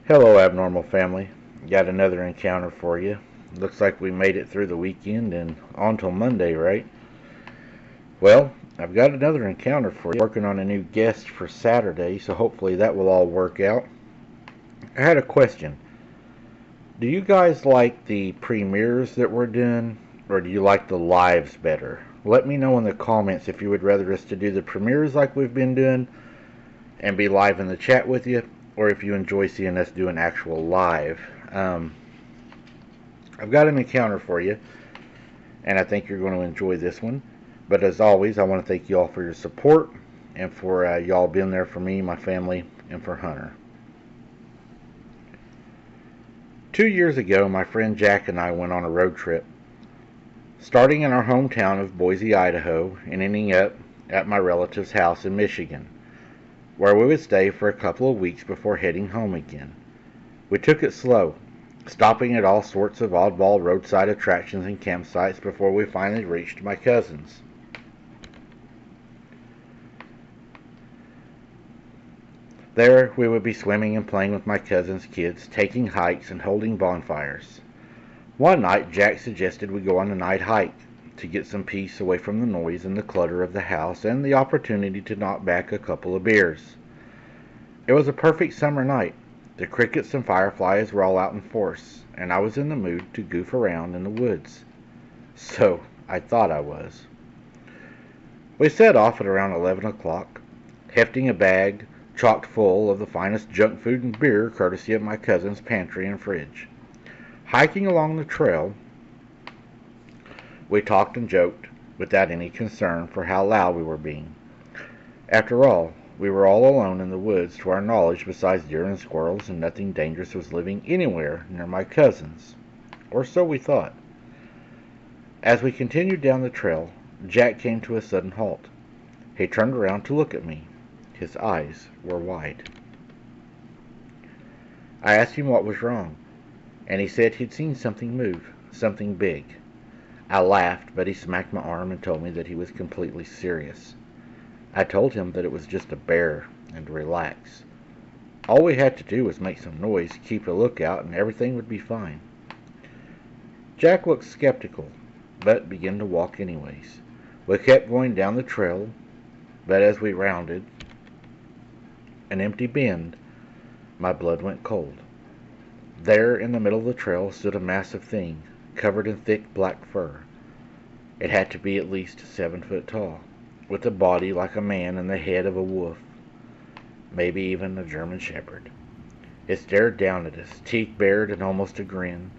Hello, Abnormal Family. Got another encounter for you. Looks like we made it through the weekend and on till Monday, right? Well, I've got another encounter for you. Working on a new guest for Saturday, so hopefully that will all work out. I had a question. Do you guys like the premieres that we're doing, or do you like the lives better? Let me know in the comments if you would rather us to do the premieres like we've been doing and be live in the chat with you, or if you enjoy seeing us do an actual live. I've got an encounter for you, and I think you're going to enjoy this one. But as always, I want to thank you all for your support and for y'all being there for me, my family, and for Hunter. 2 years ago, my friend Jack and I went on a road trip, starting in our hometown of Boise, Idaho, and ending up at my relative's house in Michigan, where we would stay for a couple of weeks before heading home again. We took it slow, stopping at all sorts of oddball roadside attractions and campsites before we finally reached my cousin's. There we would be swimming and playing with my cousin's kids, taking hikes and holding bonfires. One night Jack suggested we go on a night hike to get some peace away from the noise and the clutter of the house and the opportunity to knock back a couple of beers. It was a perfect summer night. The crickets and fireflies were all out in force, and I was in the mood to goof around in the woods. So I thought I was. We set off at around 11 o'clock, hefting a bag chocked full of the finest junk food and beer courtesy of my cousin's pantry and fridge. Hiking along the trail, we talked and joked without any concern for how loud we were being. After all, we were all alone in the woods to our knowledge besides deer and squirrels, and nothing dangerous was living anywhere near my cousins. Or so we thought. As we continued down the trail, Jack came to a sudden halt. He turned around to look at me. His eyes were wide. I asked him what was wrong, and he said he'd seen something move, something big. I laughed, but he smacked my arm and told me that he was completely serious. I told him that it was just a bear and to relax. All we had to do was make some noise, keep a lookout, and everything would be fine. Jack looked skeptical, but began to walk anyways. We kept going down the trail, but as we rounded an empty bend, my blood went cold. There in the middle of the trail stood a massive thing, covered in thick black fur. It had to be at least 7 foot tall, with a body like a man and the head of a wolf, maybe even a German shepherd. It stared down at us, teeth bared and almost a grin.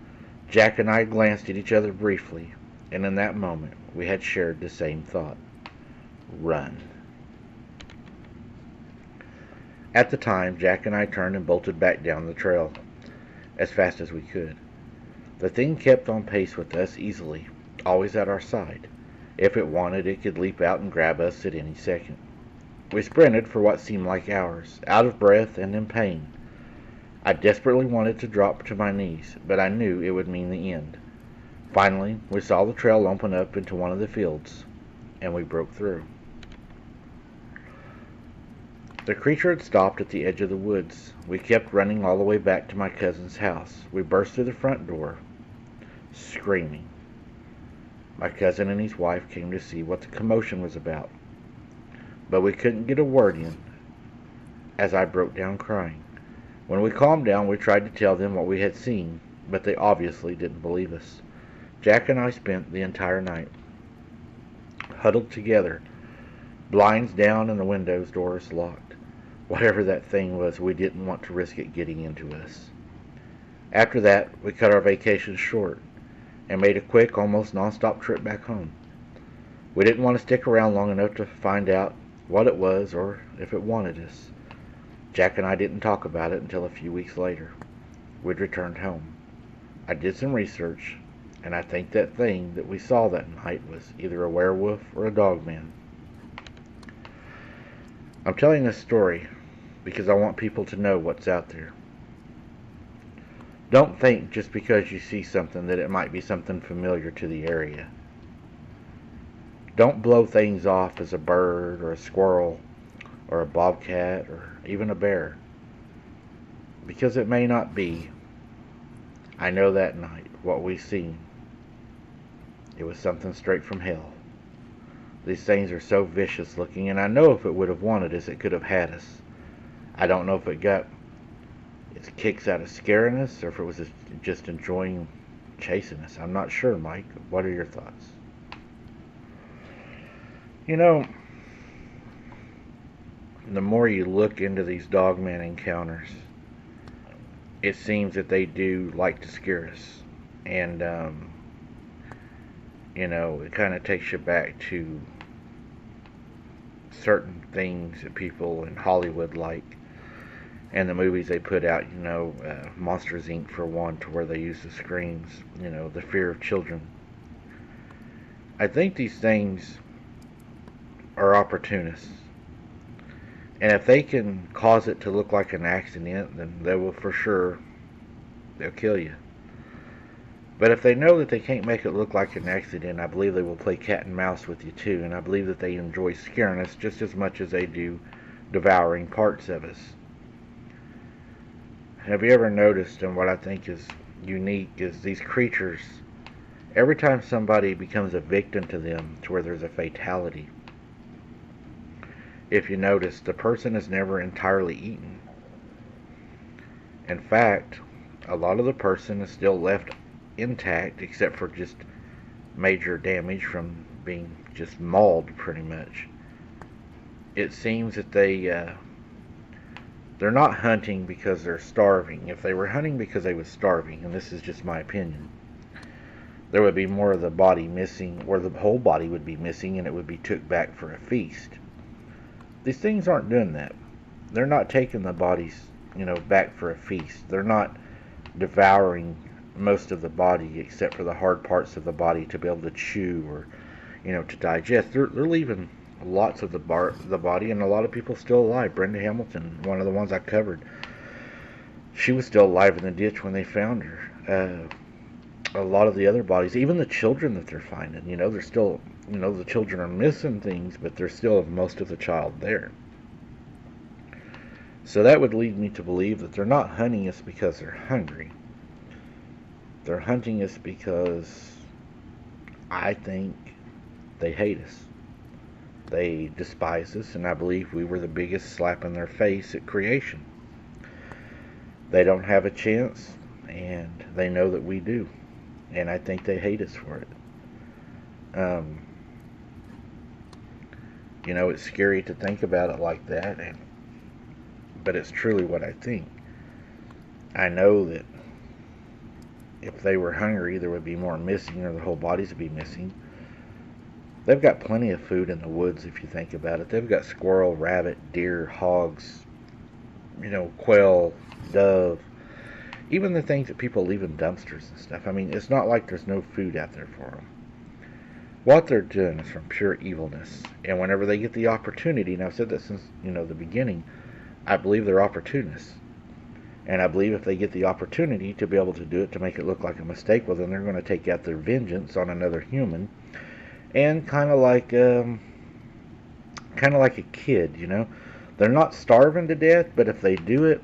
Jack and I glanced at each other briefly, and in that moment we had shared the same thought. Run. At the time, Jack and I turned and bolted back down the trail as fast as we could. The thing kept on pace with us easily, always at our side. If it wanted, it could leap out and grab us at any second. We sprinted for what seemed like hours, out of breath and in pain. I desperately wanted to drop to my knees, but I knew it would mean the end. Finally, we saw the trail open up into one of the fields, and we broke through. The creature had stopped at the edge of the woods. We kept running all the way back to my cousin's house. We burst through the front door, screaming. My cousin and his wife came to see what the commotion was about, but we couldn't get a word in as I broke down crying. When we calmed down, we tried to tell them what we had seen, but they obviously didn't believe us. Jack and I spent the entire night huddled together, blinds down and the windows doors locked. Whatever that thing was, we didn't want to risk it getting into us. After that, we cut our vacation short and made a quick, almost non-stop trip back home. We didn't want to stick around long enough to find out what it was or if it wanted us. Jack and I didn't talk about it until a few weeks later. We'd returned home. I did some research, and I think that thing that we saw that night was either a werewolf or a dogman. I'm telling this story because I want people to know what's out there. Don't think just because you see something that it might be something familiar to the area. Don't blow things off as a bird or a squirrel or a bobcat or even a bear. because it may not be. I know that night what we seen, it was something straight from hell. These things are so vicious looking, and I know if it would have wanted us, it could have had us. I don't know if it got its kicks out of scaring us, or if it was just enjoying chasing us. I'm not sure, Mike. What are your thoughts? You know, the more you look into these Dogman encounters, it seems that they do like to scare us. And, it kind of takes you back to certain things that people in Hollywood like, and the movies they put out, Monsters Inc. for one, to where they use the screams, the fear of children. I think these things are opportunists. And if they can cause it to look like an accident, then they will for sure, they'll kill you. But if they know that they can't make it look like an accident, I believe they will play cat and mouse with you too. And I believe that they enjoy scaring us just as much as they do devouring parts of us. Have you ever noticed, and what I think is unique, is these creatures, every time somebody becomes a victim to them, to where there's a fatality, if you notice, the person is never entirely eaten. In fact, a lot of the person is still left intact, except for just major damage from being just mauled, pretty much. It seems that they're not hunting because they're starving. If they were hunting because they were starving, and this is just my opinion, there would be more of the body missing, or the whole body would be missing, and it would be took back for a feast. These things aren't doing that. They're not taking the bodies, back for a feast. They're not devouring most of the body except for the hard parts of the body to be able to chew or, to digest. They're leaving lots of the body, and a lot of people still alive. Brenda Hamilton, one of the ones I covered, she was still alive in the ditch when they found her. A lot of the other bodies, even the children that they're finding, they're still, the children are missing things, but they're still have most of the child there. So that would lead me to believe that they're not hunting us because they're hungry. They're hunting us because I think they hate us. They despise us, and I believe we were the biggest slap in their face at creation. They don't have a chance, and they know that we do. And I think they hate us for it. It's scary to think about it like that, but it's truly what I think. I know that if they were hungry, there would be more missing, or the whole bodies would be missing. They've got plenty of food in the woods, if you think about it. They've got squirrel, rabbit, deer, hogs, quail, dove, even the things that people leave in dumpsters and stuff. I mean, it's not like there's no food out there for them. What they're doing is from pure evilness. And whenever they get the opportunity, and I've said that since, the beginning, I believe they're opportunists. And I believe if they get the opportunity to be able to do it, to make it look like a mistake, well, then they're going to take out their vengeance on another human. And kind of like a kid, They're not starving to death, but if they do it,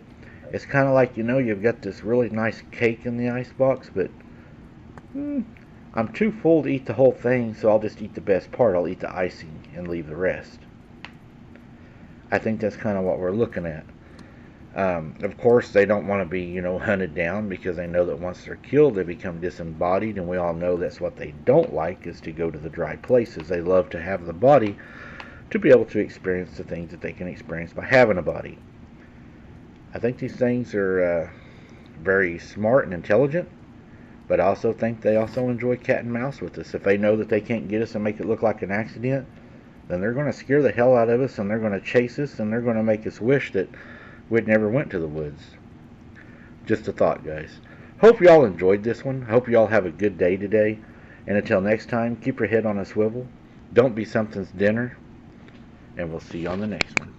it's kind of like, you've got this really nice cake in the icebox, but I'm too full to eat the whole thing, so I'll just eat the best part. I'll eat the icing and leave the rest. I think that's kind of what we're looking at. Of course, they don't want to be, hunted down, because they know that once they're killed, they become disembodied, and we all know that's what they don't like, is to go to the dry places. They love to have the body to be able to experience the things that they can experience by having a body. I think these things are very smart and intelligent, but I also think they also enjoy cat and mouse with us. If they know that they can't get us and make it look like an accident, then they're going to scare the hell out of us, and they're going to chase us, and they're going to make us wish that we'd never went to the woods. Just a thought, guys. Hope y'all enjoyed this one. Hope y'all have a good day today. And until next time, keep your head on a swivel. Don't be something's dinner. And we'll see you on the next one.